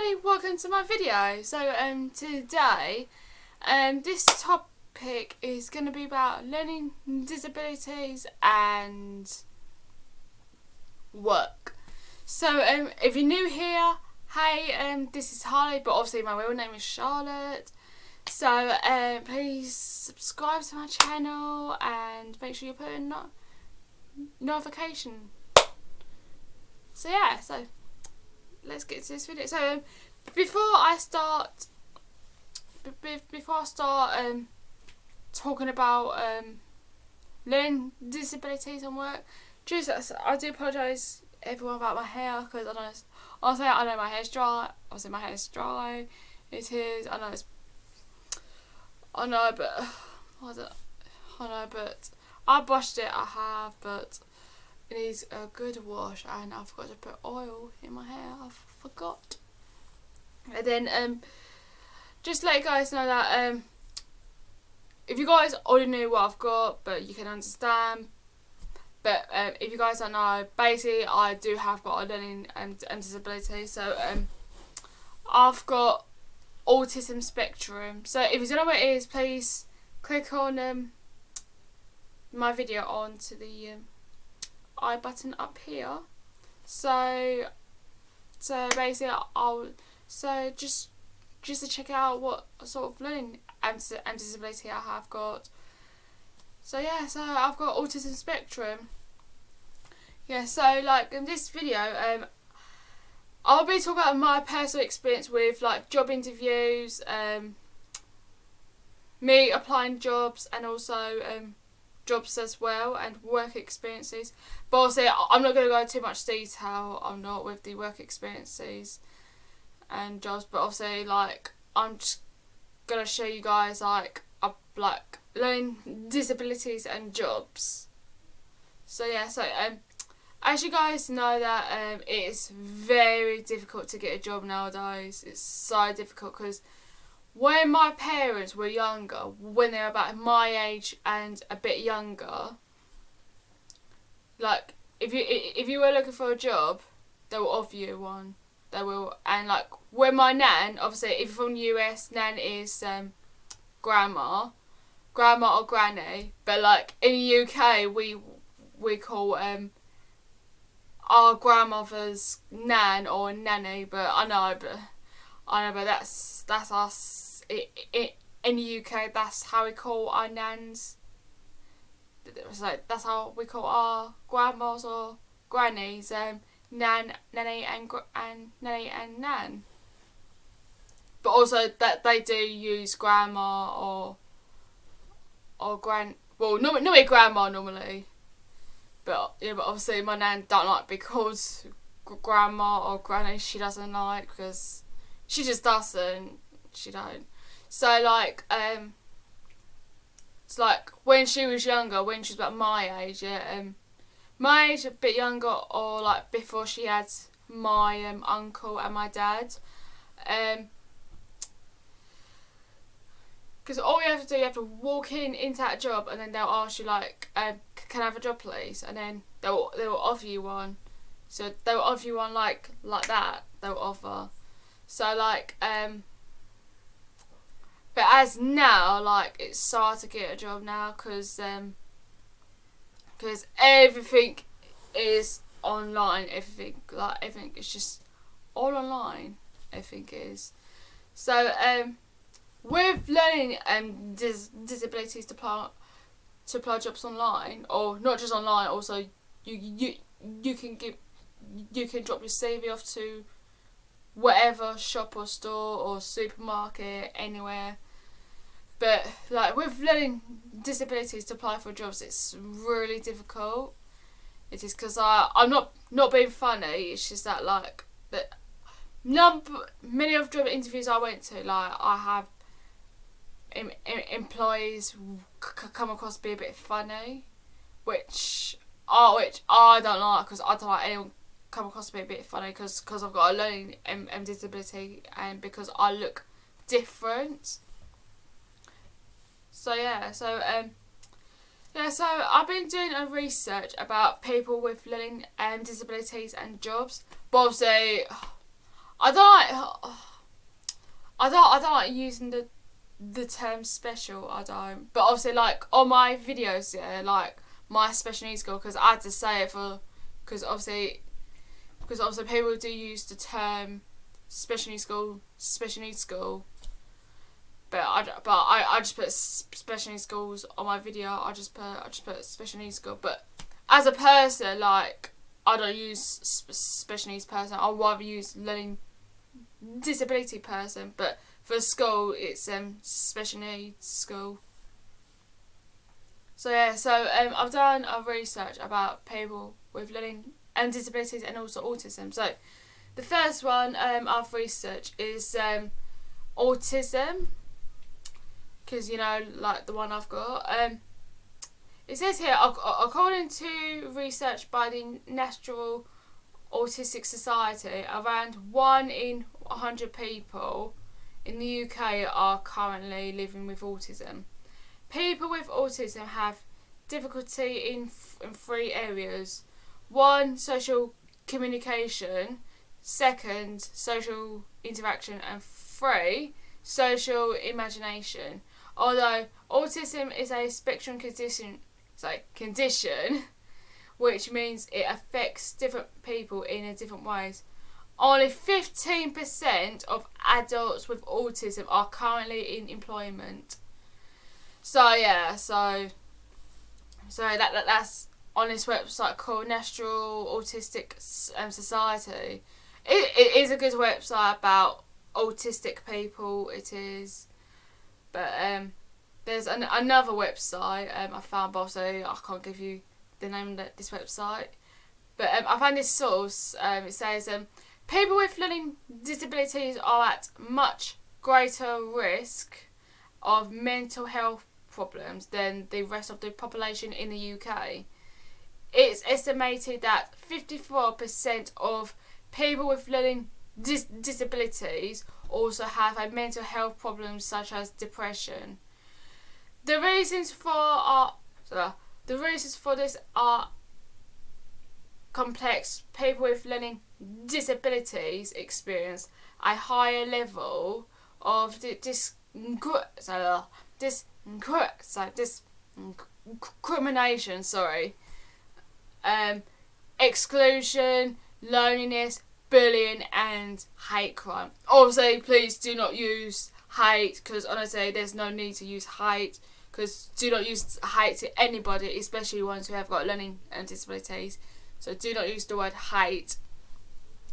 everybody, welcome to my video. So today this topic is going to be about learning disabilities and work. So if you're new here, hey, this is Harley, but obviously my real name is Charlotte. So please subscribe to my channel and make sure you put in notification. So yeah, so let's get to this video. So before I start talking about learning disabilities and work, I do apologise everyone about my hair, because I know my hair's dry. Obviously my hair's dry. It is. I know, but I brushed it. I have, but it needs a good wash, and I forgot to put oil in my hair. I forgot. And then just let you guys know that if you guys already knew what I've got, but you can understand. But if you guys don't know, basically I do have got a learning disability. So I've got autism spectrum. So if you don't know what it is, please click on my video onto the I button up here. So basically just to check out what sort of learning disability I have got. So yeah, so I've got autism spectrum. Yeah, so like in this video I'll be talking about my personal experience with like job interviews, me applying jobs, and also jobs as well, and work experiences. But obviously I'm not going to go into too much detail. I'm not with the work experiences and jobs, but obviously like I'm just going to show you guys like learning disabilities and jobs. So yeah, so as you guys know that it is very difficult to get a job nowadays. It's so difficult, because when my parents were younger, when they were about my age and a bit younger, like if you were looking for a job, they will offer you one. They will. And like when my nan, obviously if you're from the US, nan is grandma or granny, but like in the UK we call our grandmother's nan or nanny. But I know, but that's us. In the UK, that's how we call our nans. Like that's how we call our grandmas or grannies. Nan, nanny, and nanny and nan. But also that they do use grandma or gran. Well, normally grandma normally. But yeah, but obviously my nan don't like be called grandma or granny. She doesn't like, because she just doesn't. She don't. So like it's like when she was younger, when she was about my age, my age, a bit younger, or like before she had my uncle and my dad. Because all you have to do, you have to walk into that job, and then they'll ask you like, can I have a job please? And then they will offer you one. So they will offer you one like that. They'll offer. So like but as now, like it's so hard to get a job now, because everything is online. Everything is just all online. Everything is. So with learning disabilities to apply jobs online, or not just online, also you can drop your CV off to whatever shop or store or supermarket, anywhere. But like with learning disabilities to apply for jobs, it's really difficult. It is, because I'm not being funny. It's just that like many of job interviews I went to, like I have employees come across to be a bit funny, which I don't like, because I don't like anyone come across to be a bit funny, because I've got a learning disability, and because I look different. So yeah, so I've been doing a research about people with learning disabilities and jobs. But obviously, I don't like using the term special. I don't. But obviously, like on my videos, yeah, like my special needs school, because I had to say it because obviously people do use the term special needs school. But I just put special needs schools on my video. I just put special needs school. But as a person, like, I don't use special needs person. I'd rather use learning disability person. But for school, it's special needs school. So yeah, I've done a research about people with learning and disabilities and also autism. So the first one I've researched is autism. Because, you know, like the one I've got. It says here, according to research by the National Autistic Society, around 1 in 100 people in the UK are currently living with autism. People with autism have difficulty in 3 areas. 1, social communication. 2, social interaction. And 3, social imagination. Although autism is a spectrum condition, which means it affects different people in different ways. Only 15% of adults with autism are currently in employment. So yeah, so that's on this website called National Autistic Society. It is a good website about autistic people. It is. But there's another website I found, but also I can't give you the name of this website. But I found this source. It says people with learning disabilities are at much greater risk of mental health problems than the rest of the population in the UK. It's estimated that 54% of people with learning disabilities also have a mental health problems such as depression. The reasons for this are complex. People with learning disabilities experience a higher level of discrimination, exclusion, loneliness, bullying and hate crime. Obviously, please do not use hate, because honestly there's no need to use hate, because do not use hate to anybody, especially ones who have got learning disabilities. So do not use the word hate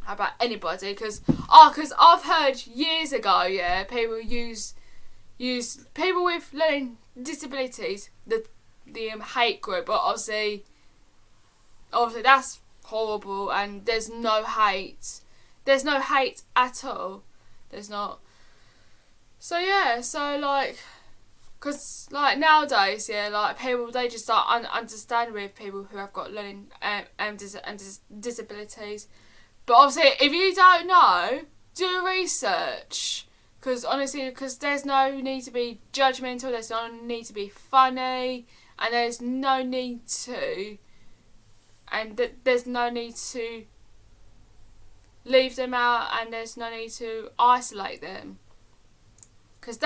about anybody, because I've heard years ago, yeah, people use people with learning disabilities, the hate group, but obviously that's horrible, and there's no hate at all. There's not. So yeah, so like, because like nowadays, yeah, like people, they just don't understand with people who have got learning disabilities. But obviously, if you don't know, do research, because honestly, because there's no need to be judgmental, there's no need to be funny, and there's no need to leave them out, and there's no need to isolate them. Because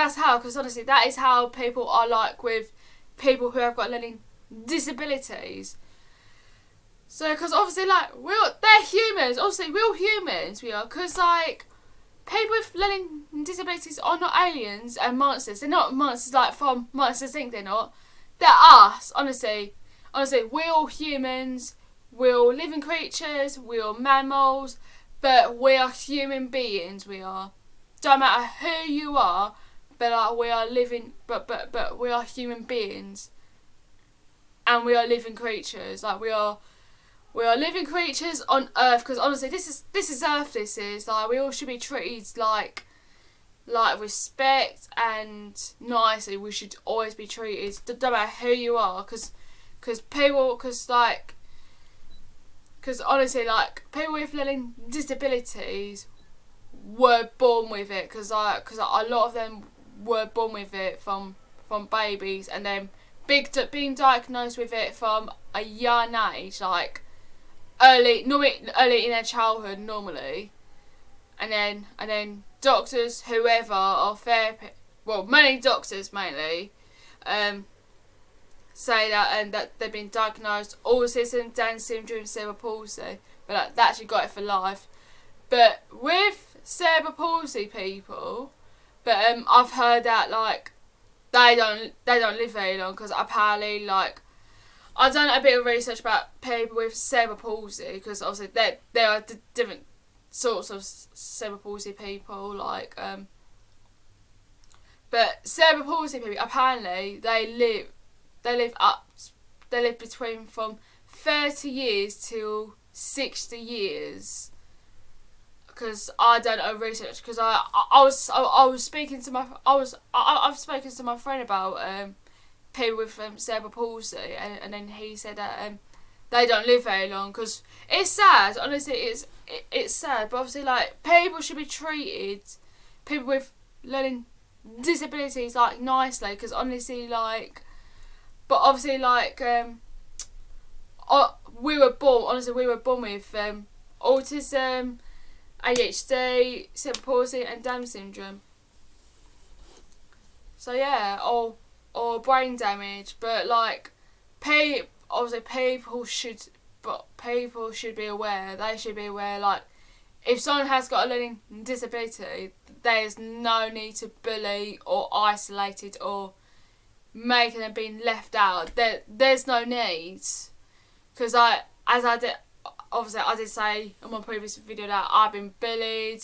honestly, that is how people are like with people who have got learning disabilities. So, because obviously, like, they're humans. Obviously, we're all humans, we are. Because, like, people with learning disabilities are not aliens and monsters. They're not monsters, like, from Monsters Inc. They're not. They're us, honestly. Honestly, we're all humans. We're all living creatures. We're all mammals. But we are human beings, we are. Don't matter who you are, but like, we are living, but we are human beings. And we are living creatures. Like, we are living creatures on Earth, because honestly, this is Earth. This is like, we all should be treated like respect and nicely. We should always be treated. Don't matter who you are, because honestly, like, people with learning disabilities were born with it, because a lot of them were born with it from babies, and then being diagnosed with it from a young age, like early in their childhood normally, and then doctors, whoever, or therapy, well, many doctors mainly, say that they've been diagnosed autism, Down syndrome, cerebral palsy, but like, they actually got it for life. But with cerebral palsy people, but I've heard that like they don't live very long, because apparently like I've done a bit of research about people with cerebral palsy, because obviously there are different sorts of cerebral palsy people, like but cerebral palsy people apparently they live between from 30 years till 60 years. Because I don't know research. Because I've spoken to my friend about people with cerebral palsy, and then he said that they don't live very long. Because it's sad, honestly, it's sad. But obviously, like, people should be treated, people with learning disabilities, like, nicely. Because honestly, like, but obviously, like, we were born with autism, ADHD, cerebral palsy, and Down syndrome. So yeah, or brain damage. But like, obviously people should be aware. They should be aware. Like, if someone has got a learning disability, there's no need to bully or isolate it or making them being left out. There's no need. Because I did say in my previous video that I've been bullied,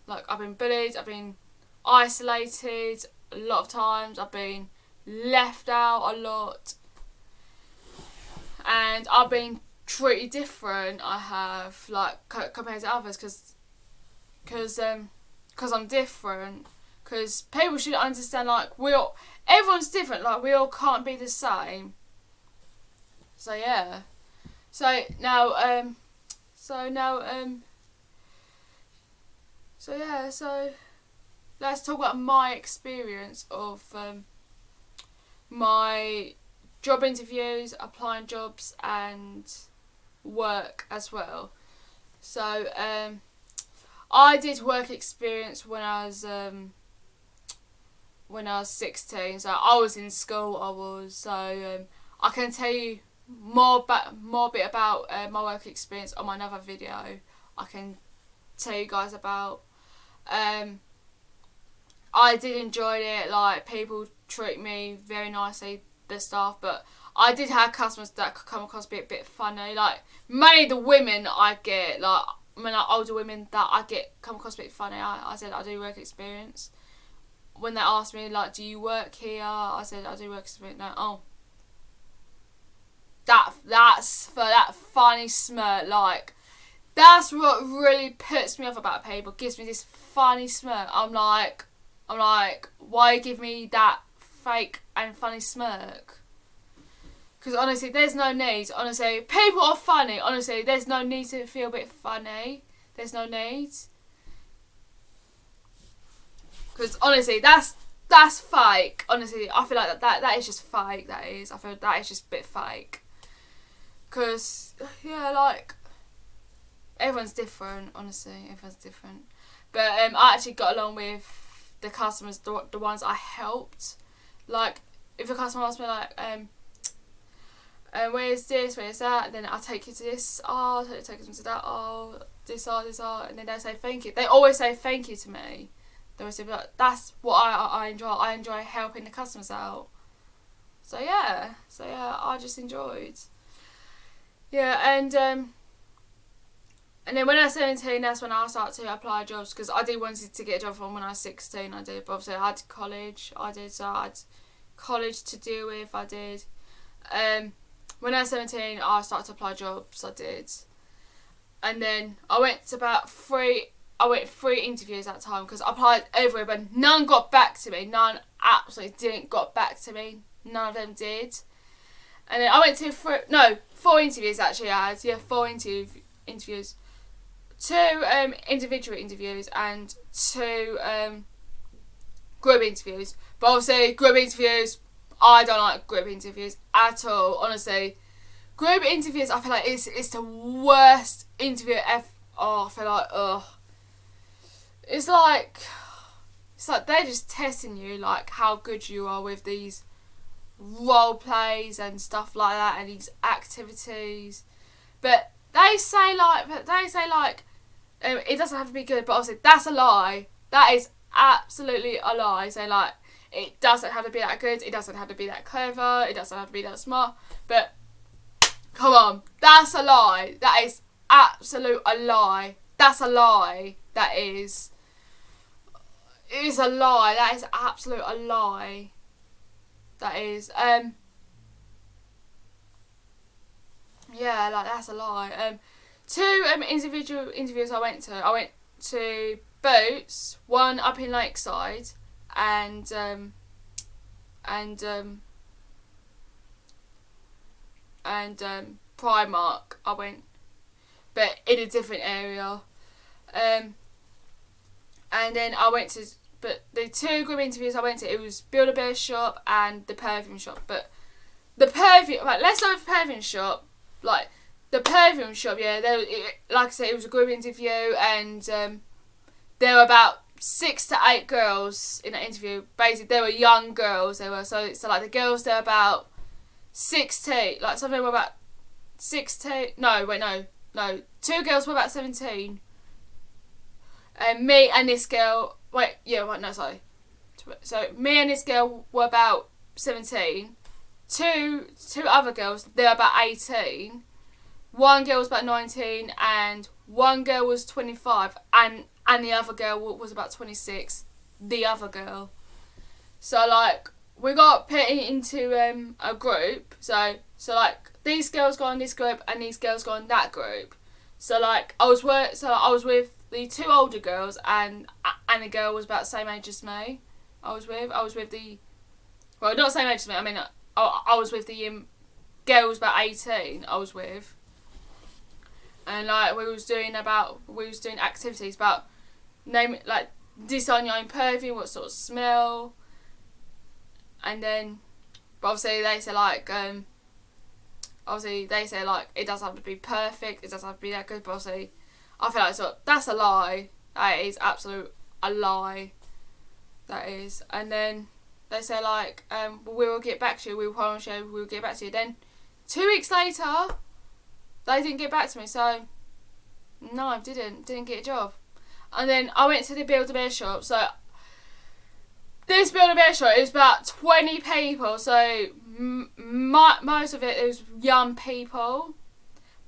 I've been isolated a lot of times, I've been left out a lot, and I've been treated different, I have, like, compared to others, because I'm different, because people should understand, like, everyone's different, like, we all can't be the same. So yeah. So let's talk about my experience of my job interviews, applying jobs, and work as well. So I did work experience when I was 16. So I was in school. I can tell you more bit about my work experience on my another video. I can tell you guys about. I did enjoy it. Like, people treat me very nicely, the staff, but I did have customers that could come across a bit funny. Like, mainly the women I get, like, older women that I get come across a bit funny. I said I do work experience. When they asked me, like, do you work here? I said I do work experience. No, oh. That's for that funny smirk, like, that's what really puts me off about people, gives me this funny smirk. I'm like, why give me that fake and funny smirk? Because honestly, there's no need. Honestly, people are funny. Honestly, there's no need to feel a bit funny. There's no need. Because honestly, that's fake. Honestly, I feel like that is just fake. That is. I feel that is just a bit fake. Because, yeah, like, everyone's different, honestly, everyone's different. But I actually got along with the customers, the ones I helped. Like, if a customer asks me, like, where's this, where's that, then I'll take you to this, I'll take you to that, this, and then they say thank you. They always say thank you to me. They always say, like, that's what I enjoy. I enjoy helping the customers out. So yeah, I just enjoyed. Yeah, and then when I was 17, that's when I started to apply jobs, because I did wanted to get a job from when I was 16, I did, but obviously I had college, so I had college to deal with, I did. When I was 17, I started to apply jobs, I did. And then I went 3 interviews at that time, because I applied everywhere, but none got back to me, none absolutely didn't got back to me, none of them did. And then I went to 4 interviews actually. I had 4 interviews, 2 individual interviews and 2 group interviews. But obviously, group interviews, I don't like group interviews at all. Honestly, group interviews, I feel like it's the worst interview ever. Oh, I feel like it's like they're just testing you, like how good you are with these role plays and stuff like that, and these activities. But they say like it doesn't have to be good, but obviously that's a lie. That is absolutely a lie. So like, it doesn't have to be that good, it doesn't have to be that clever, it doesn't have to be that smart. But come on, that's a lie. That is absolute a lie. That's a lie. That is. It is a lie. That is absolute a lie. That is. Yeah, like that's a lie. Two individual interviews I went to. I went to Boots, one up in Lakeside, and Primark. I went, but in a different area. And then I went to, but the two group interviews I went to, it was Build-A-Bear shop and the perfume shop. But the perfume, like, let's start with the perfume shop. Like, the perfume shop, yeah, like I said, it was a group interview, and there were about 6 to 8 girls in that interview. Basically, they were young girls. They were so like the girls, they're about 16. Like, some of them were about 16. No. 2 girls were about 17. And me and this girl. So me and this girl were about 17. Two other girls, they were about 18. One girl was about 19, and one girl was 25, and the other girl was about 26. The other girl. So like, we got put into a group. So like, these girls go on this group and these girls go on that group. So like, I was with the 2 older girls, and the girl was about the same age as me. I was with the, well, not the same age as me. I mean, I was with the girls about 18. I was with, and like we was doing activities about design your own perfume, what sort of smell, and then, but obviously they say like it doesn't have to be perfect, it doesn't have to be that good. But obviously, I feel like that's a lie. That is absolute a lie. That is. And then they say like, we will get back to you. We will promise you. We will get back to you. Then 2 weeks later, they didn't get back to me. So no, I didn't get a job. And then I went to the Build-A-Bear shop. So this Build-A-Bear shop is about 20 people. So most of it was young people.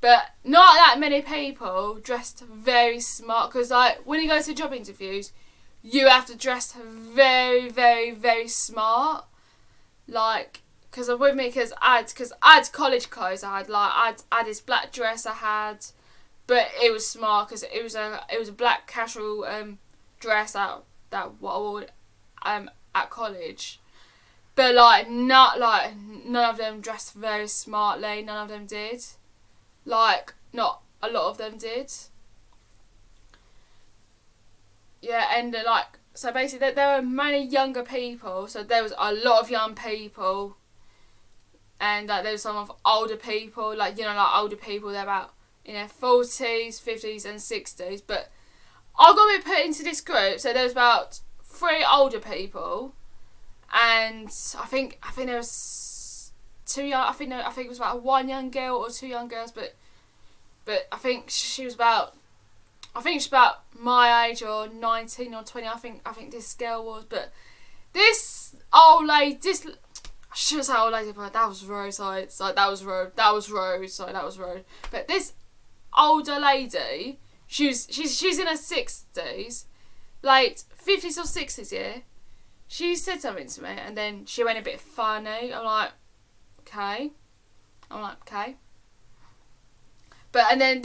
But not that many people dressed very smart, because like, when you go to job interviews, you have to dress very, very, very smart. Like, because with me, because I had college clothes. I had this black dress I had, but it was smart because it was a black casual dress that what I wore at college. But like, not like, none of them dressed very smartly. None of them did. Like, not a lot of them did. Yeah, and like, so basically there were many younger people. So there was a lot of young people, and like there was some of older people. Like, you know, like older people, they're about in their 40s, 50s, and 60s. But I got put into this group. So there was about 3 older people, and I think there was 2 young. I think it was about 1 young girl or 2 young girls, but I think she was about my age, or 19 or 20. I think this girl was. But this old lady, I shouldn't say old lady, but that was rude. Sorry, that was rude. But this older lady, she's in her 60s, late 50s or 60s, yeah. She said something to me, and then she went a bit funny. I'm like, okay. But and then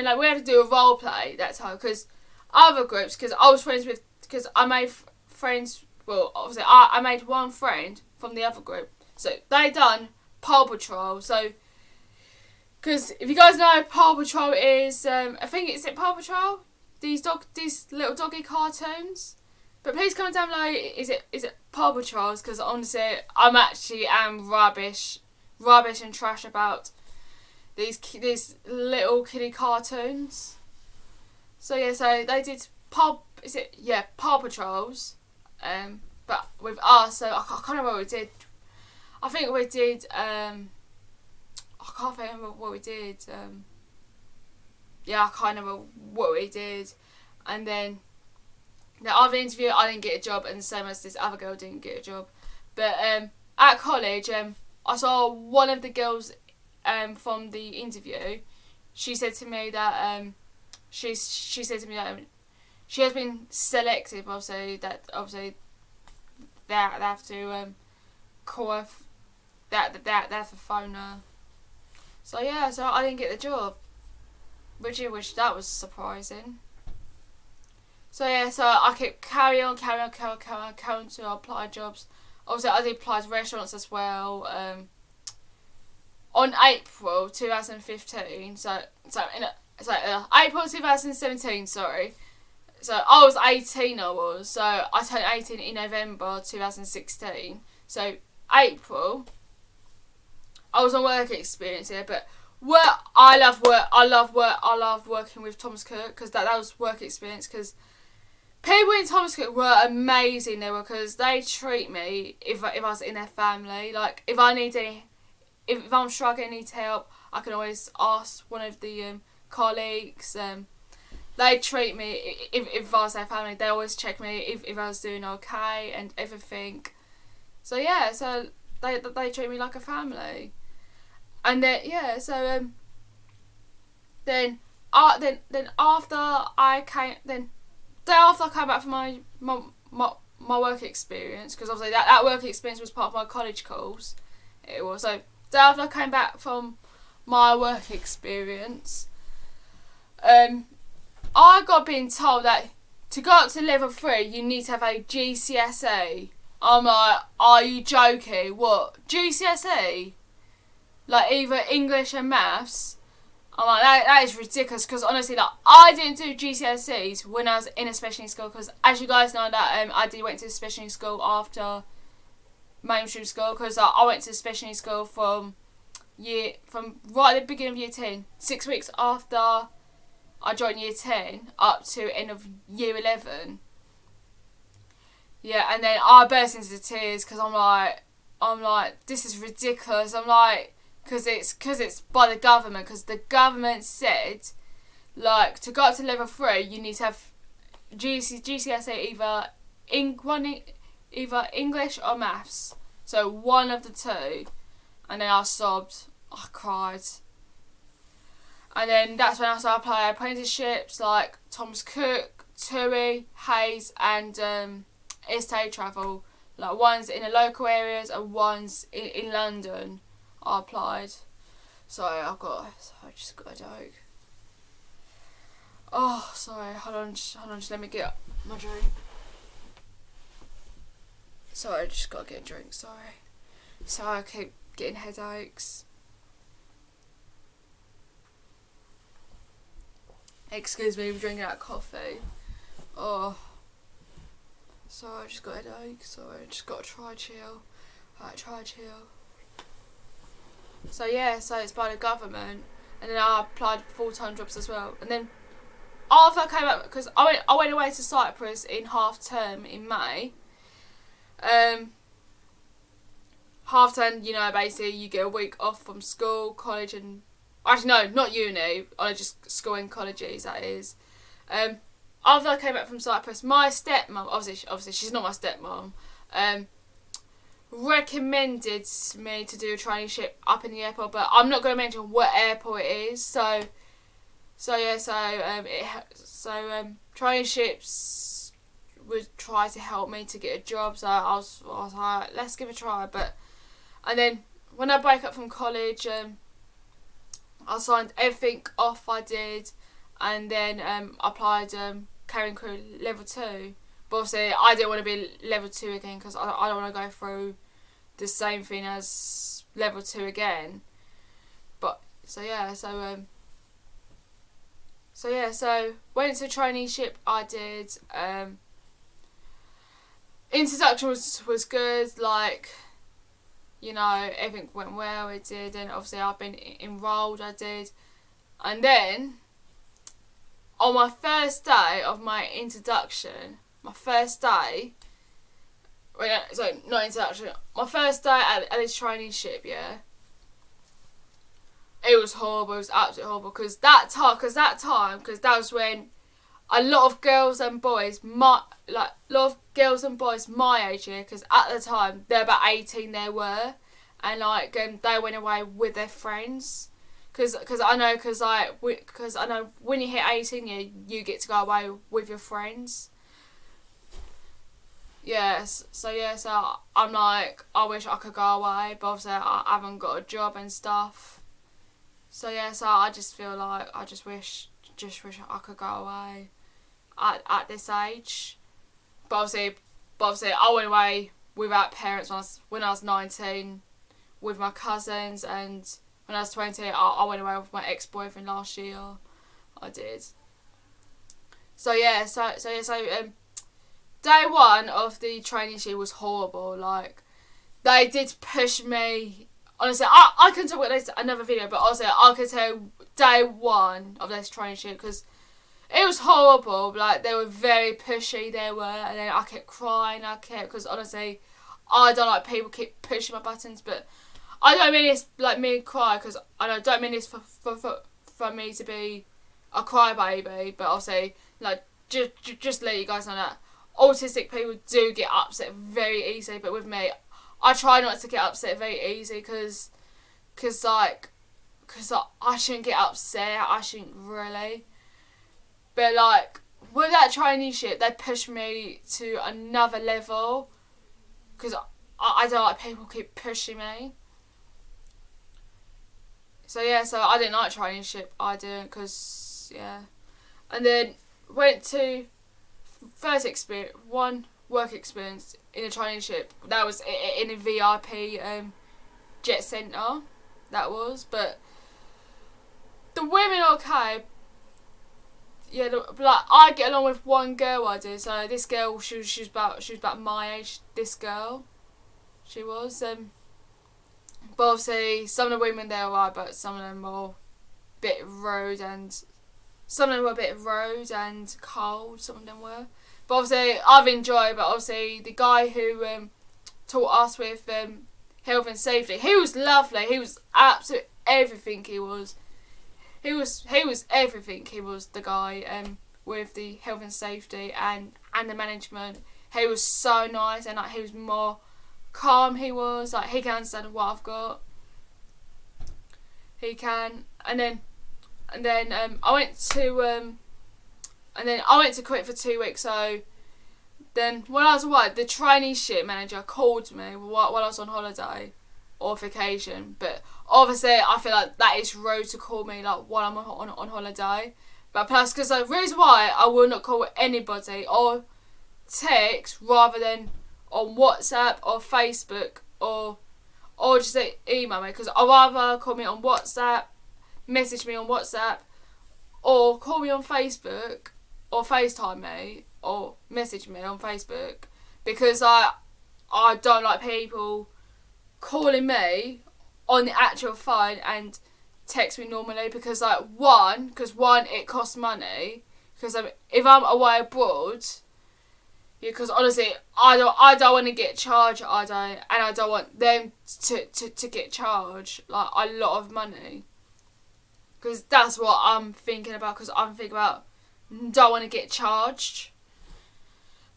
like, we had to do a role play that time, because other groups, because I was friends with, because I made friends. Well, obviously I made one friend from the other group, so they done Paw Patrol. So, because if you guys know, Paw Patrol is I think it's Paw Patrol. These little doggy cartoons. But please comment down below. Is it Paw Patrols? Because honestly, I'm rubbish and trash about these little kiddie cartoons. So yeah, so they did Paw is it, yeah, Paw Patrols, but with us, so I can't remember what we did. I think we did, I can't remember what we did, yeah, I can't remember what we did, and then the other interview, I didn't get a job, and the same as this other girl didn't get a job, but at college, I saw one of the girls from the interview. She said to me that she said to me that she has been selected. Obviously, they have to call her. They have to phone her. So yeah, so I didn't get the job, which that was surprising. So yeah, so I kept carry on to apply jobs. Obviously, I did apply to restaurants as well. On April 2015, April 2017, sorry. So I was 18, so I turned 18 in November 2016. So April, I was on work experience here, but I love working with Thomas Cook, because that was work experience, because people in Thomas Cook were amazing. They were, because they treat me if I was in their family. Like if I need any. If I'm struggling, need help, I can always ask one of the colleagues. They treat me, if I was their family, they always check me if I was doing okay and everything. So yeah, so they treat me like a family. And then yeah, so then after I came back from my work experience, because obviously that work experience was part of my college course. It was so. After I came back from my work experience, I got being told that to go up to level 3, you need to have a GCSE. I'm like, are you joking? What? GCSE? Like either English and maths? I'm like, that is ridiculous, because honestly, like, I didn't do GCSEs when I was in a special needs school, because as you guys know that I went to special needs school after mainstream school, because I went to special needs school from right at the beginning of year 10, 6 weeks after I joined year 10 up to end of year 11. Yeah, and then I burst into tears, because I'm like, this is ridiculous. I'm like, because it's by the government, because the government said, like, to go up to level 3, you need to have GCSE either English or maths. So one of the two. And then I sobbed. I cried. And then that's when I started applying apprenticeships like Thomas Cook, TUI, Hayes and Estate Travel. Like one's in the local areas and one's in London. I applied. Sorry, I just got a joke. Oh, sorry, hold on, just let me get my drink. Sorry, I just gotta get a drink, sorry. Sorry, I keep getting headaches. Excuse me, I'm drinking that coffee. Oh. Sorry, I just got a headache. Sorry, I just gotta try chill. Alright, try chill. So yeah, so it's by the government. And then I applied for full-time jobs as well. And then after I came back, because I went away to Cyprus in half term in May. Half term, you know, basically you get a week off from school, college, and actually no, not uni. I just school and colleges. That is. After I came back from Cyprus, my stepmom, obviously she's not my stepmom, recommended me to do a traineeship up in the airport, but I'm not going to mention what airport it is. So traineeships would try to help me to get a job. So I was like, let's give it a try. And then when I break up from college, I signed everything off I did, and then applied cabin crew level 2. But obviously I didn't want to be level 2 again, because I don't want to go through the same thing as level 2 again. But so went to traineeship I did. Introduction was good, like, you know, everything went well, it did, and obviously I've been enrolled, I did. And then on my first day of my introduction, my first day, not introduction, my first day at this traineeship, yeah, it was horrible, it was absolutely horrible, because that was when a lot of girls and boys, my age, yeah, because at the time, they're about 18, they were, and like, they went away with their friends. Because I know when you hit 18, you get to go away with your friends. Yes, so I'm like, I wish I could go away, but obviously I haven't got a job and stuff. So I just feel like I just wish I could go away at this age. But obviously I went away without parents when I was 19 with my cousins, and when I was 20, I went away with my ex-boyfriend last year. I did. Day one of the traineeship was horrible. Like, they did push me. Honestly, I can talk about this in another video, but honestly, I could tell day one of this traineeship, because it was horrible. Like, they were very pushy, and then I kept crying, because honestly, I don't like people keep pushing my buttons, but I don't mean this like me cry, because I don't mean this for me to be a crybaby, but obviously, like, just let you guys know that autistic people do get upset very easily, but with me, I try not to get upset very easy, because I shouldn't get upset, I shouldn't really. But like, with that traineeship, they pushed me to another level, because I don't like people keep pushing me. So I didn't like traineeship, I didn't, because, and then went to one work experience in a traineeship. That was in a VIP jet centre, that was, but the women are okay. Yeah, like, I get along with one girl, I do. So this girl, she was about my age. This girl, she was. But obviously, some of the women there were right, but some of them were a bit rude, and cold. Some of them were. But obviously, I've enjoyed. But obviously, the guy who taught us with health and safety, he was lovely. He was absolute everything. He was everything. He was the guy with the health and safety and the management. He was so nice, and like, he was more calm. He was like, he can understand what I've got. He can, and then I went to quit for 2 weeks. So then when I was away, the traineeship manager called me while I was on holiday or vacation. But obviously, I feel like that is rude to call me like while I'm on holiday. But plus, because the reason why I will not call anybody or text rather than on WhatsApp or Facebook or just email me, because I'd rather call me on WhatsApp, message me on WhatsApp, or call me on Facebook, or FaceTime me, or message me on Facebook, because I don't like people calling me on the actual phone and text me normally, because one, it costs money, because if I'm away abroad, because honestly, I don't want to get charged, and I don't want them to get charged like a lot of money, because that's what I'm thinking about, because I'm thinking about don't want to get charged.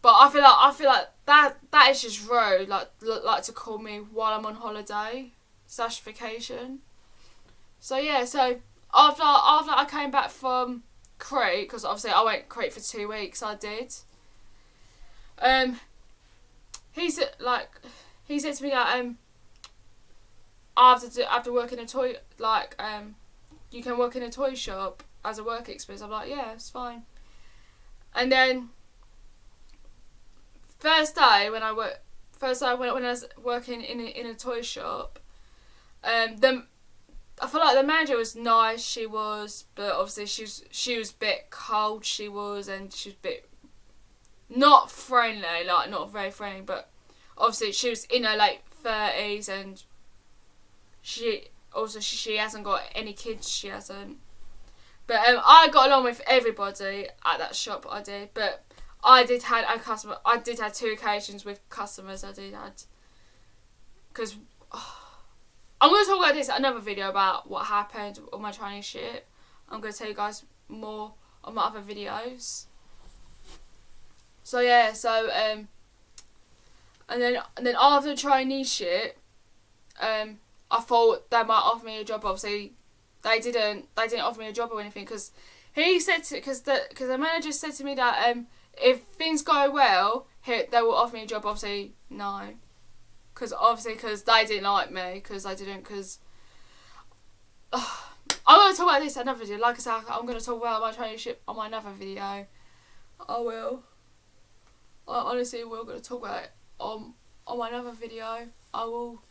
But I feel like that is just rude, like to call me while I'm on holiday / vacation. So after I came back from Crete, because obviously I went Crete for 2 weeks, I did. He said to me that after working in a toy, you can work in a toy shop as a work experience. I'm like, yeah, it's fine. And then first day when I was working in a toy shop, I feel like the manager was nice. She was, but obviously she was a bit cold. She was, and she was a bit not friendly, like not very friendly. But obviously she was in her late 30s, and she hasn't got any kids. She hasn't. But I got along with everybody at that shop. I did, but I did had a customer. I did have 2 occasions with customers. I did had because I'm going to talk about this in another video about what happened on my traineeship. I'm going to tell you guys more on my other videos. So yeah, and then after the traineeship, I thought they might offer me a job. Obviously, they didn't offer me a job or anything because he said because the manager said to me that if things go well, they will offer me a job. Obviously, no. Because they didn't like me, because I'm going to talk about this in another video. Like I said, I'm going to talk about my traineeship on my another video. I will. I honestly will going to talk about it on my another video. I will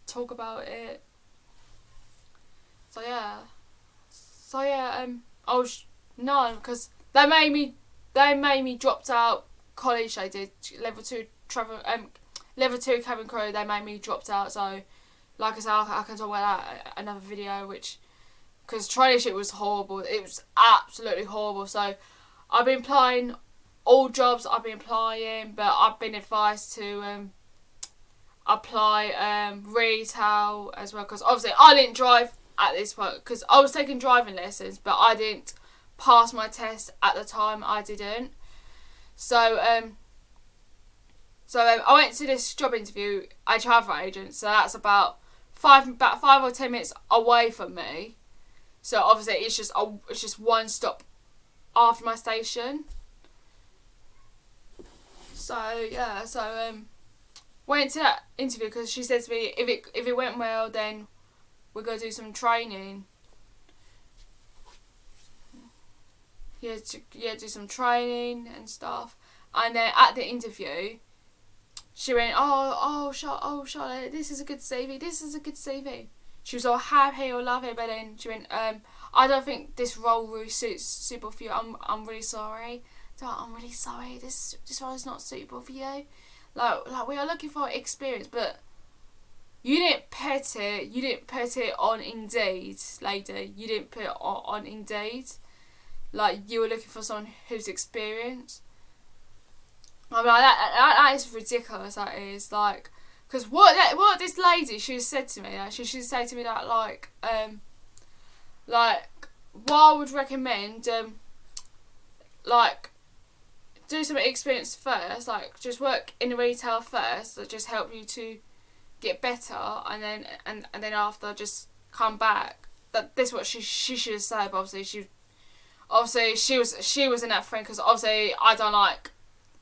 talk about it. So yeah, I was because they made me dropped out college. They did level 2 cabin crew. They made me dropped out. So, like I said, I can talk about that in another video. Because traineeship was horrible. It was absolutely horrible. So, I've been applying all jobs. I've been applying, but I've been advised to apply retail as well. Because obviously, I didn't drive at this point. Because I was taking driving lessons, but I didn't pass my test at the time. I didn't. So I went to this job interview at a travel agent, so that's about 5 or 10 minutes away from me. So obviously it's just one stop after my station. So yeah, went to that interview because she said to me if it went well, then we're gonna do some training. Do some training and stuff, and then at the interview. She went, Charlotte, this is a good CV. This is a good CV. She was all happy or love it, but then she went, I don't think this role really suitable for you. I'm really sorry. So I'm really sorry. This role is not suitable for you. Like we are looking for experience, but you didn't put it. You didn't put it on Indeed, lady. You didn't put it on Indeed. Like you were looking for someone who's experienced. I mean, that is ridiculous. That is like, because what this lady she said to me, she should say to me that like what I would recommend like do some experience first, like just work in retail first, that just help you to get better, and then after just come back. That's what she should say. But obviously she was in that frame because obviously I don't like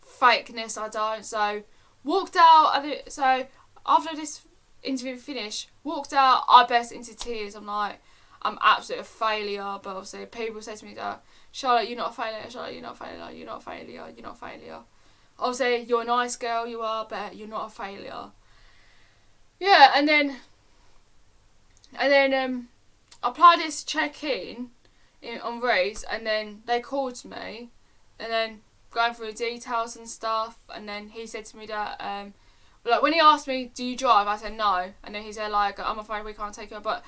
fakeness. I don't. So walked out. So after this interview finished, walked out. I burst into tears. I'm like, I'm absolute a failure. But obviously people say to me that, Charlotte, you're not a failure. Charlotte, you're not a failure. You're not a failure. You're not a failure. Obviously you're a nice girl. You are, but you're not a failure. Yeah, and then I applied this check-in on Reece, and then they called me, and then going through the details and stuff, and then he said to me that like when he asked me, do you drive, I said no, and then he said like, I'm afraid we can't take you, but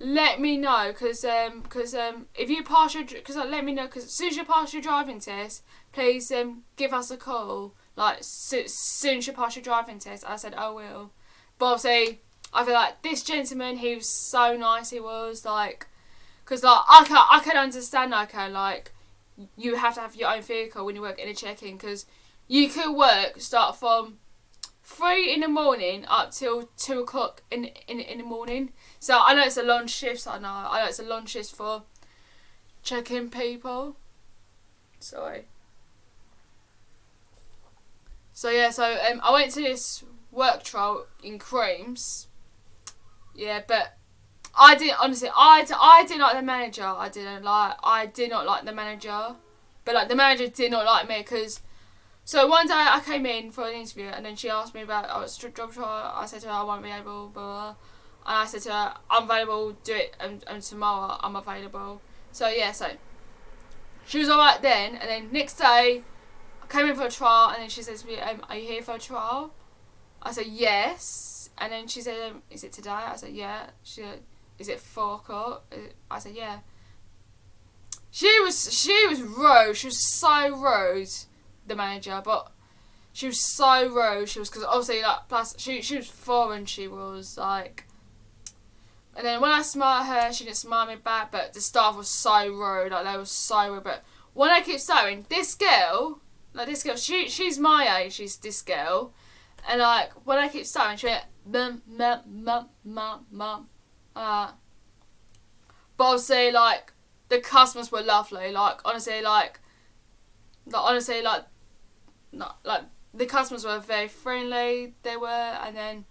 let me know because if you pass your let me know because as soon as you pass your driving test, please give us a call, like soon as you pass your driving test. I said I will, but obviously I feel like this gentleman, he was so nice. He was like, because like I can understand, like you have to have your own vehicle when you work in a check-in, because you could start from 3 in the morning up till 2 o'clock in the morning. So I know it's a long shift. I know it's a long shift for check-in people. Sorry. So yeah, I went to this work trial in Creams. Yeah, but I didn't honestly. I didn't like the manager. I did not like the manager, but like the manager did not like me because. So one day I came in for an interview, and then she asked me about job trial. I said to her I won't be able, blah, blah, blah. And I said to her I'm available. Do it, and tomorrow I'm available. So yeah, so she was alright then, and then next day I came in for a trial, and then she said to me, "Are you here for a trial?" I said yes. And then she said, "Is it today?" I said, "Yeah." She said, is it 4 o'clock? I said, yeah. She was rude. She was so rude, the manager, but she was so rude. She was, because obviously, like, plus she was foreign. She was like, and then when I smiled at her, she didn't smile me back. But the staff was so rude. Like, they were so rude. But when I keep saying this girl, she's my age. She's this girl, and like when I keep saying, she went mum. But obviously, like, the customers were lovely. Like, honestly, like the customers were very friendly. They were, and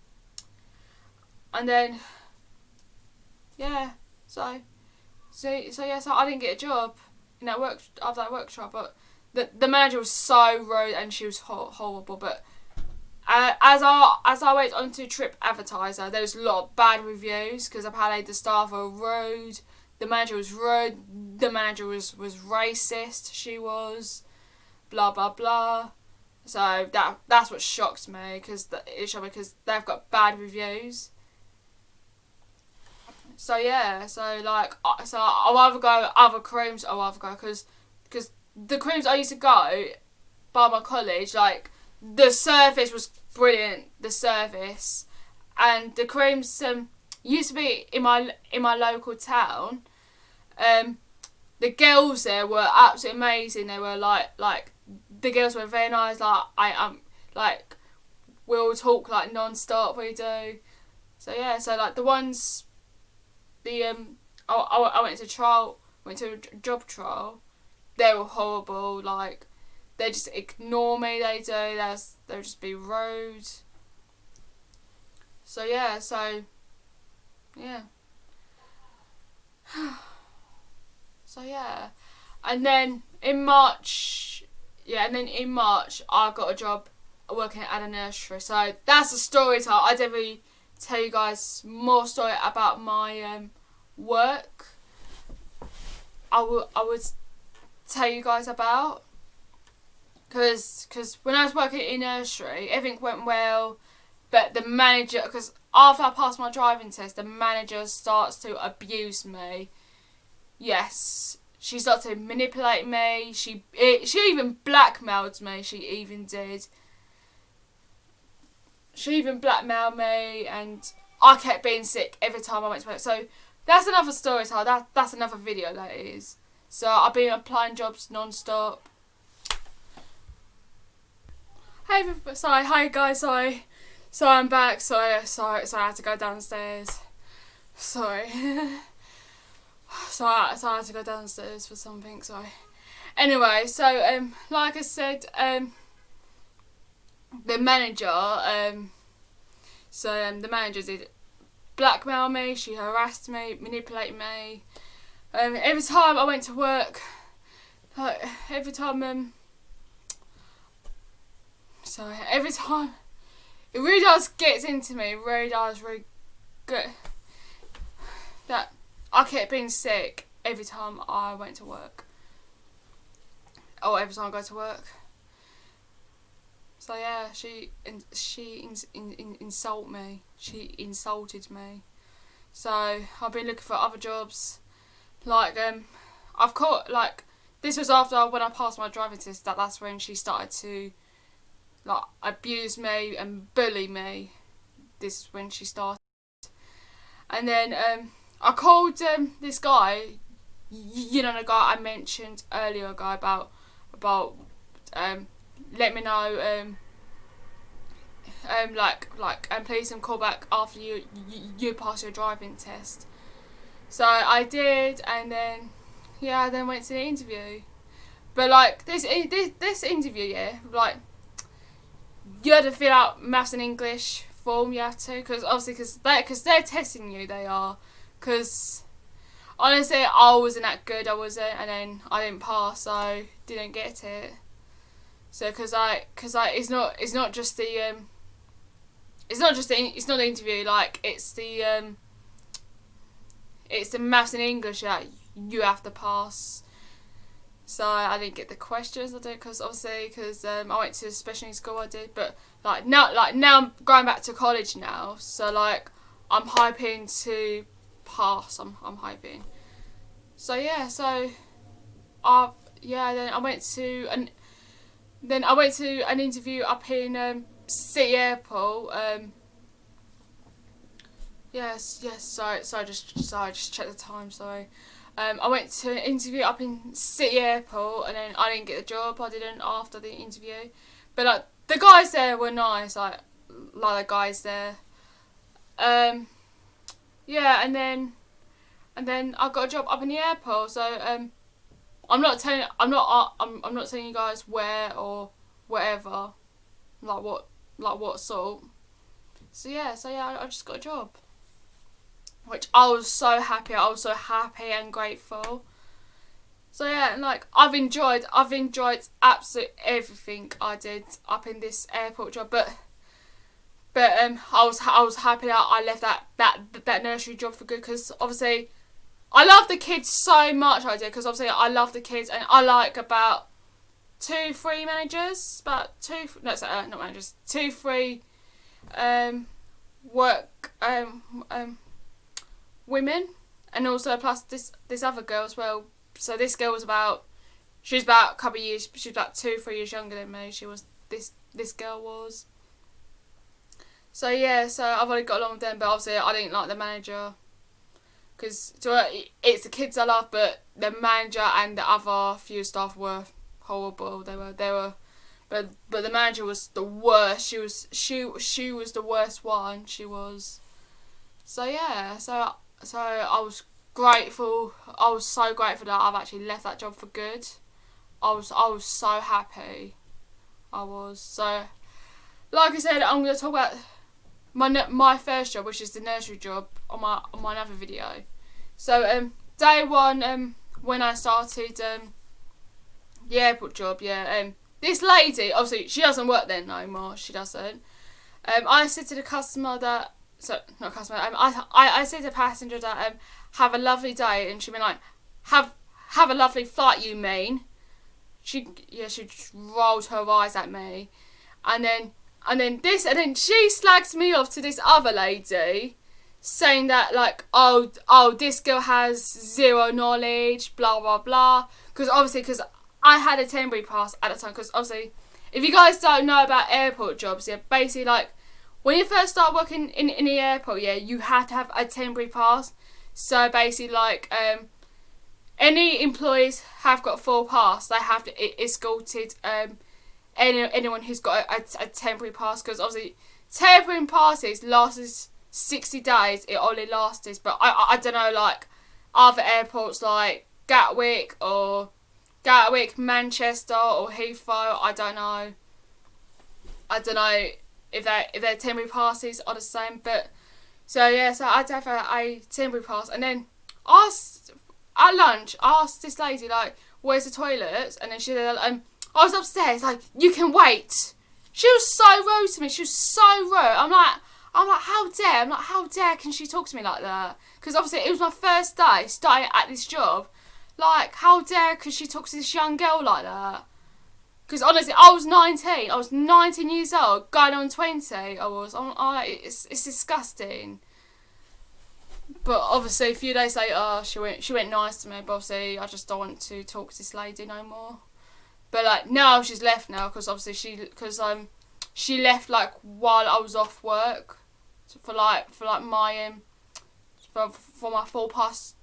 then, yeah. So I didn't get a job in that after that workshop. But the manager was so rude, and she was horrible. But as I went onto TripAdvisor, there was a lot of bad reviews because apparently the staff were rude. The manager was rude. The manager was racist. She was, blah blah blah. So that's what shocked me, because it shocked me because they've got bad reviews. So yeah, I'll either go other creams or I'll go because the creams I used to go by my college, like, the service was brilliant. The service and the creams used to be in my local town. The girls there were absolutely amazing. They were like the girls were very nice. Like we'll talk like non-stop. We do. So yeah. So like the ones, I went to a job trial. They were horrible. Like, they just ignore me. They'll just be rude. So yeah. So yeah, and then in March, I got a job working at a nursery. So that's a story time. I didn't really tell you guys more story about my work. I would tell you guys about, because when I was working in nursery, everything went well, but the manager, because after I passed my driving test, the manager starts to abuse me. Yes, she started to manipulate me. She even blackmailed me. She even blackmailed me, and I kept being sick every time I went to work. So that's another story. So that's another video, that is. So I've been applying jobs non-stop. Hi guys. Sorry, I'm back. Sorry, I had to go downstairs. Sorry. So I had to go downstairs for something, sorry. Anyway, so like I said, the manager, the manager did blackmail me. She harassed me, manipulated me. Every time I went to work, like every time, it really does get into me. It really does, really good. That I kept being sick every time I went to work. Or every time I go to work. So yeah, she insulted me. She insulted me. So I've been looking for other jobs. Like I've caught, like, this was after when I passed my driving test. That's when she started to like abuse me and bully me. This is when she started. And then I called this guy, the guy I mentioned earlier, about let me know, please call back after you pass your driving test. So I did, and then I then went to the interview. But like this interview, like, you had to fill out maths and English form. You have to, because they're testing you. They are. Because honestly, I wasn't that good. I wasn't, and then I didn't pass, so didn't get it. So because it's not just the interview. Like, it's the maths and English that you have to pass. So I didn't get the questions. I did because I went to a special needs school. I did, but now I'm going back to college now. So like, I'm hoping to pass. I'm hoping. So yeah, then I went to an interview up in City Airport. Yes. Sorry, just check the time. Sorry. I went to an interview up in City Airport, and then I didn't get the job. I didn't after the interview, but like the guys there were nice. Like the guys there. Yeah, and then I got a job up in the airport. So I'm not telling you guys where or whatever, like what sort. So yeah, I just got a job, which I was so happy. I was so happy and grateful. So yeah, and like I've enjoyed absolutely everything I did up in this airport job, but I was happy that I left that nursery job for good, because obviously I love the kids so much. I did, because obviously I love the kids, and I like about 2-3 managers, not managers, 2-3 work women, and also plus this other girl as well. So this girl was about a couple of years, she was about 2-3 years younger than me. This girl was. So yeah, so I've already got along with them, but obviously I didn't like the manager, because it's the kids I love, but the manager and the other few staff were horrible. They were, but the manager was the worst. She was the worst one. She was. So yeah, so I was grateful. I was so grateful that I've actually left that job for good. I was so happy. I was. So, like I said, I'm gonna talk about my first job, which is the nursery job, on my other video. So day one, when I started the airport job, this lady, obviously she doesn't work there no more. She doesn't. I said to the customer that, not customer. I said to the passenger that have a lovely day, and she been like, have a lovely flight. You mean? She just rolled her eyes at me, and then she slags me off to this other lady, saying that like, oh, this girl has zero knowledge, blah blah blah. Because I had a temporary pass at the time. Because obviously, if you guys don't know about airport jobs, basically like when you first start working in the airport, you have to have a temporary pass. So basically, like any employees have got full pass, they have to escorted anyone who's got a temporary pass, because obviously temporary passes lasts 60 days. It only lasts, but I don't know, like other airports like Gatwick, Manchester or Heathrow. I don't know if their temporary passes are the same, but so I had to have a temporary pass, and then at lunch I asked this lady like, where's the toilets, and then she said I was upstairs, like, you can wait. She was so rude to me. She was so rude. I'm like, how dare can she talk to me like that? Because obviously it was my first day starting at this job. Like, how dare could she talk to this young girl like that? Because honestly, I was 19. I was 19 years old, going on 20. It's disgusting. But obviously a few days later, she went nice to me. But obviously I just don't want to talk to this lady no more. But like now she's left now, because obviously she left like while I was off work for my full pass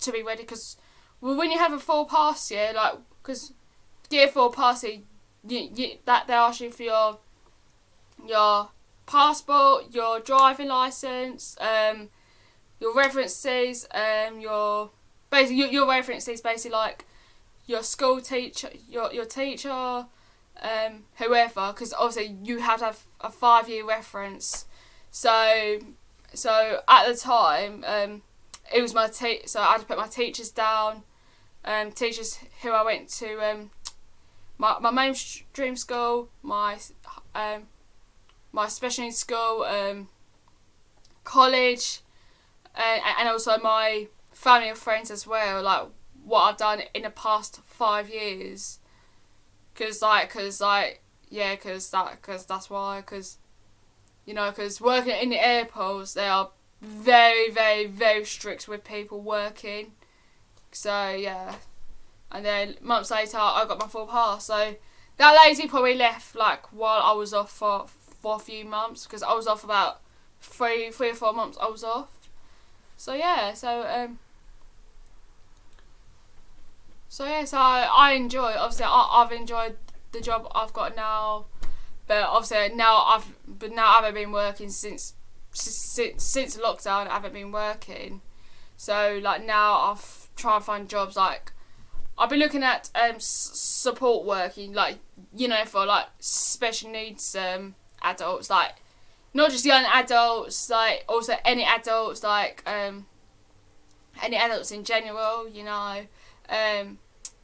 to be ready. Because when you have a full pass, like, because to get a full pass, that they ask you for your passport, your driving license, your references, your references basically like your school teacher, your teacher, whoever, because obviously you have to have a 5-year reference. So at the time, it was so I had to put my teachers down, teachers who I went to, my mainstream school, my special needs school, college, and also my family and friends as well, like what I've done in the past 5 years, because that's why, because working in the airports, they are very, very, very strict with people working. So yeah, and then months later I got my full pass. So that lady probably left like while I was off for a few months, because I was off about 3 or 4 months. I was off. So yeah, so I enjoy. Obviously, I've enjoyed the job I've got now, but obviously now I haven't been working since lockdown. I haven't been working, so like now I've tried to find jobs. Like I've been looking at support working, like, you know, for like special needs adults, like not just young adults, like also any adults, like any adults in general, you know.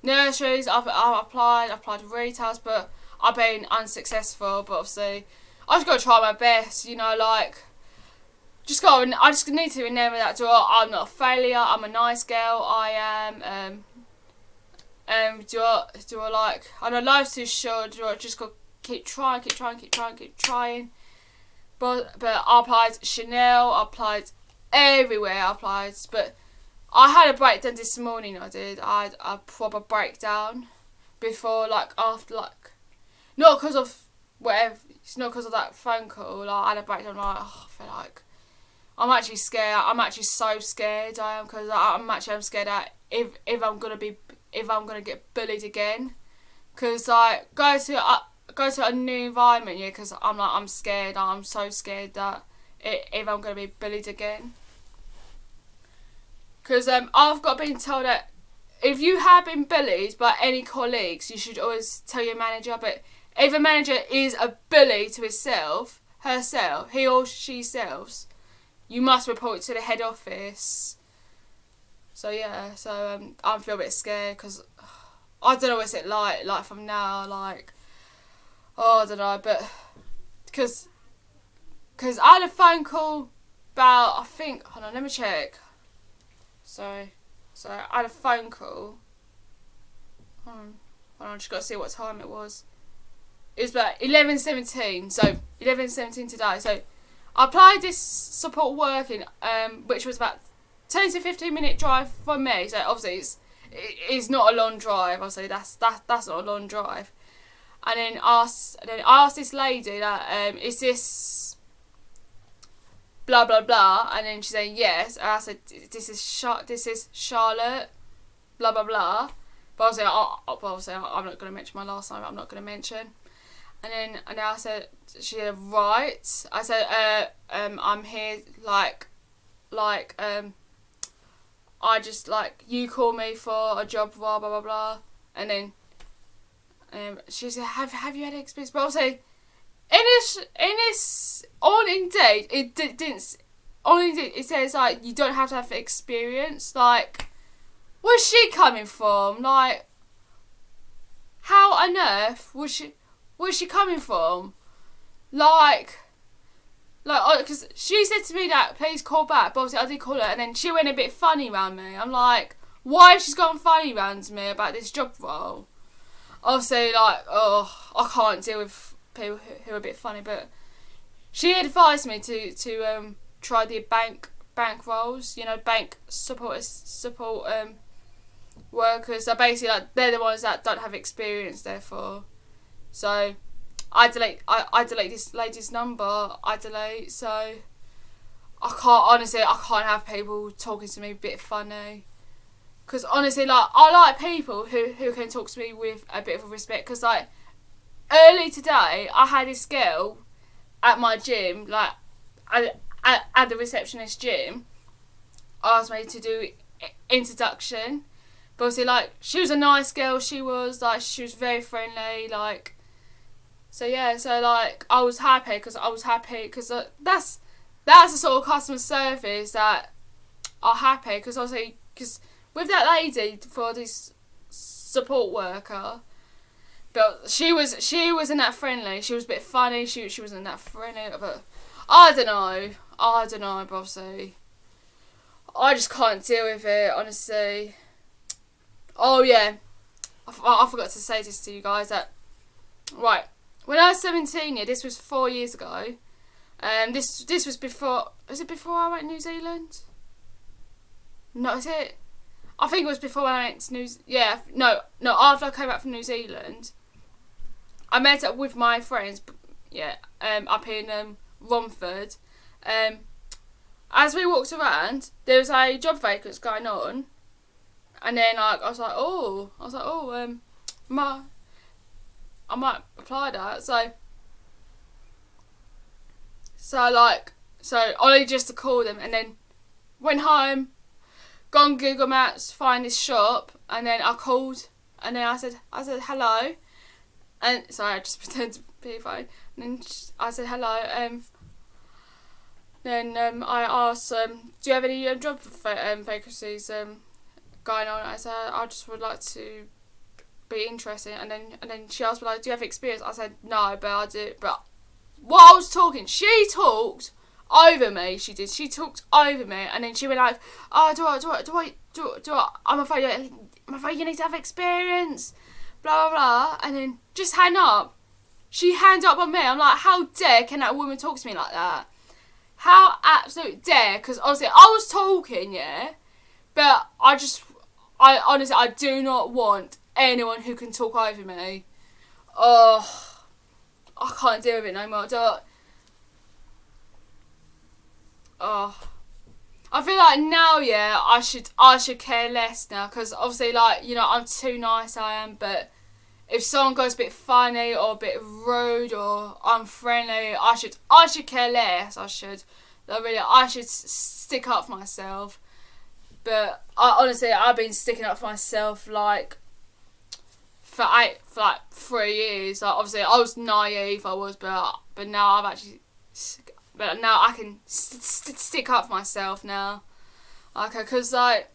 Nurseries, I've applied to retails, but I've been unsuccessful. But obviously I just got to try my best, you know, like I just need to remember that I'm not a failure. I'm a nice girl. I am. Do I like? I know life's too short. Do I just got to keep trying? But I applied to Chanel. I applied everywhere. But I had a breakdown this morning. I had a proper breakdown before, like after, like not because of whatever. It's not because of that phone call. Like, I had a breakdown. Like, I feel like I'm actually scared. I'm actually so scared. I am, because I'm scared that if I'm gonna get bullied again, because like go to a new environment, yeah. Because I'm scared. I'm so scared that if I'm gonna be bullied again. Because I've got been told that if you have been bullied by any colleagues, you should always tell your manager. But if a manager is a bully to herself, he or she selves, you must report it to the head office. So yeah, I feel a bit scared, because I don't know what's it like from now, like, I don't know, but because I had a phone call about, I think, hold on, let me check. So I had a phone call. Hold on, I just got to see what time it was. It was about 11:17. So 11:17 today. So I applied this support working, which was about 10 to 15 minute drive from me. So obviously it's not a long drive. Obviously that's not a long drive. And then I asked this lady that is this blah blah blah, and then she said yes, and I said this is Charlotte, blah blah blah. But obviously I'm not going to mention my last name. I'm not going to mention. And then I said, she said right. I said I'm here like I just, like, you call me for a job, blah blah blah blah. And then she said, have you had experience? But obviously in this on Indeed, it didn't. On Indeed, it says like you don't have to have experience. Like, where's she coming from? Like, how on earth where's she coming from? Like, because she said to me that please call back, but obviously I did call her, and then she went a bit funny around me. I'm like, why has she gone funny around to me about this job role? Obviously, like, I can't deal with people who are a bit funny, but she advised me to try the bank roles, you know, bank support workers. So basically, like, they're the ones that don't have experience, therefore. So I delete this lady's number. So I can't have people talking to me a bit funny. Because honestly, like, I like people who can talk to me with a bit of respect. Because, like, early today, I had this girl at my gym, like, at the receptionist gym, asked me to do introduction. But obviously, like, she was a nice girl. She was very friendly, like. So yeah, like, I was happy because that's the sort of customer service that are happy. Because obviously, with that lady for this support worker, but she wasn't that friendly. She was a bit funny. She wasn't that friendly. But I don't know. But obviously, I just can't deal with it, honestly. Oh yeah, I forgot to say this to you guys, that right when I was 17, yeah, this was 4 years ago. This was before. Was it before I went to New Zealand? No, is it? I think it was before I went to no. After I came back from New Zealand, I met up with my friends. Up in Romford. As we walked around, there was a job vacancy going on, and then I was like, I might apply that. So only just to call them, and then went home, got on Google Maps, find this shop, and then I called, and then I said hello, and sorry, I just pretended to be a phone, and then I said hello, then I asked, do you have any job vacancies going on? I said I just would like to be interested, and then she asked me, like, do you have experience? I said no, but I do. But while I was talking, she talked over me. She did. She talked over me, and then she went like, "Oh, do I? I'm afraid you need to have experience." Blah blah blah, and then just hang up. She hanged up on me. I'm like, how dare can that woman talk to me like that? How absolute dare? Because obviously I was talking, yeah, but I honestly I do not want anyone who can talk over me. Oh, I can't deal with it no more. I feel like now, yeah, I should care less now, because obviously, like, you know, I'm too nice, I am, but if someone goes a bit funny or a bit rude or unfriendly, I should care less. I should stick up for myself. But I've been sticking up for myself like for 3 years. Like, obviously, I was naive, but now I can stick up for myself now. Okay, because I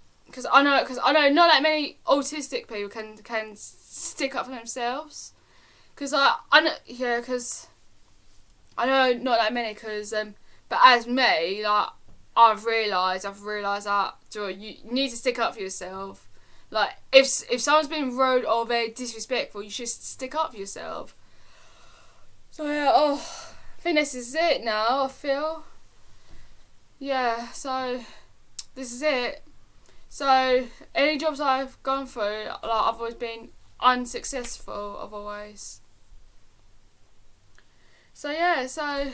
know not that many autistic people can stick up for themselves. Because I know not that many. But as me, like, I've realised that you need to stick up for yourself. Like, if someone's been rude or very disrespectful, you should stick up for yourself. So yeah, I think this is it now, I feel. Yeah, so this is it. So any jobs I've gone through, like, I've always been unsuccessful, always. So yeah, so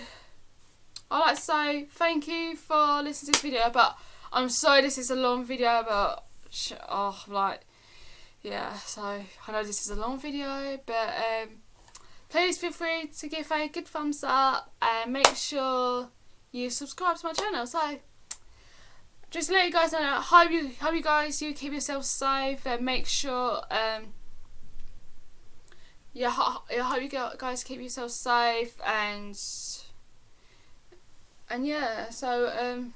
I'd like to say thank you for listening to this video, but I'm sorry this is a long video, but so I know this is a long video, but please feel free to give a good thumbs up and make sure you subscribe to my channel. So just to let you guys know, I hope you guys keep yourself safe, and make sure I hope you guys keep yourself safe, and yeah, so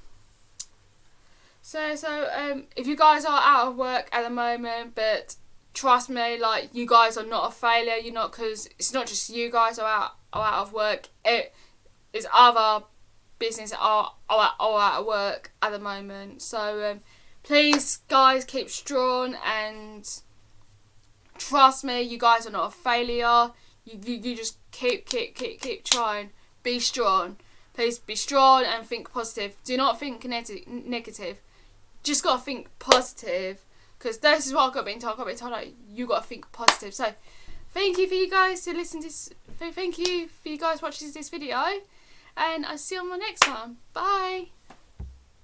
if you guys are out of work at the moment, but trust me, like, you guys are not a failure. You're not, because it's not just you guys are out of work. It is other business that are out of work at the moment. So please, guys, keep strong, and trust me, you guys are not a failure. You just keep trying. Be strong. Please be strong and think positive. Do not think negative. Just gotta think positive, because this is what I got being told. Like, you gotta think positive. So thank you for you guys to listen to this. Thank you for you guys watching this video, and I'll see you on my next one. Bye.